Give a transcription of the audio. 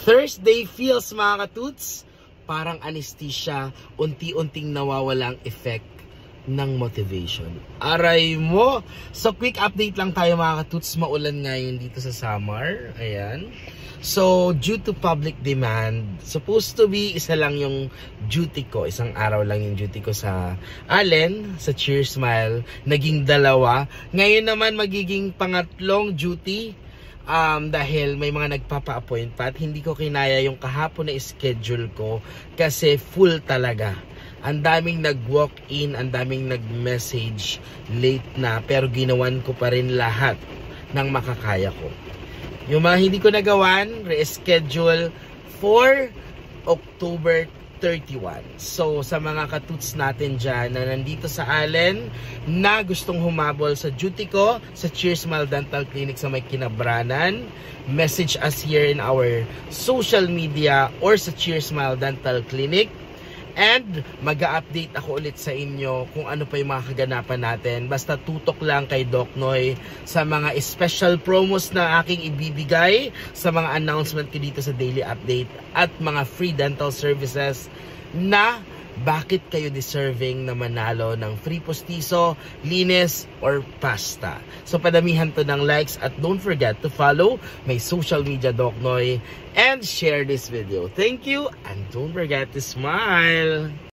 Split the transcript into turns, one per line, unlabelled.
Thursday feels mga katuts, parang anesthesia, unti-unting nawawala ang effect ng motivation. Aray mo! So quick update lang tayo mga katuts, maulan ngayon dito sa Samar. Ayan. So due to public demand, supposed to be isa lang yung duty ko, isang araw lang yung duty ko sa Allen, sa Cheers Smile. Naging 2. Ngayon naman magiging pangatlong duty. Dahil may mga nagpapa-appoint pa at hindi ko kinaya yung kahapon na schedule ko kasi full talaga. Ang daming nag-walk-in, ang daming nag-message late na, pero ginawan ko pa rin lahat ng makakaya ko. Yung mga hindi ko nagawan, reschedule for October 31. So sa mga katuts natin dyan na nandito sa Allen na gustong humabol sa duty ko sa Cheers Smile Dental Clinic sa may Kinabranan, message us here in our social media or sa Cheers Smile Dental Clinic. And mag-a-update ako ulit sa inyo kung ano pa yung mga kaganapan natin. Basta tutok lang kay Doc Noy sa mga special promos na aking ibibigay, sa mga announcement ko dito sa daily update, at mga free dental services na bakit kayo deserving na manalo ng free postizo, linis, or pasta. So padamihan to ng likes at don't forget to follow my social media Doc Noy and share this video. Thank you and don't forget to smile!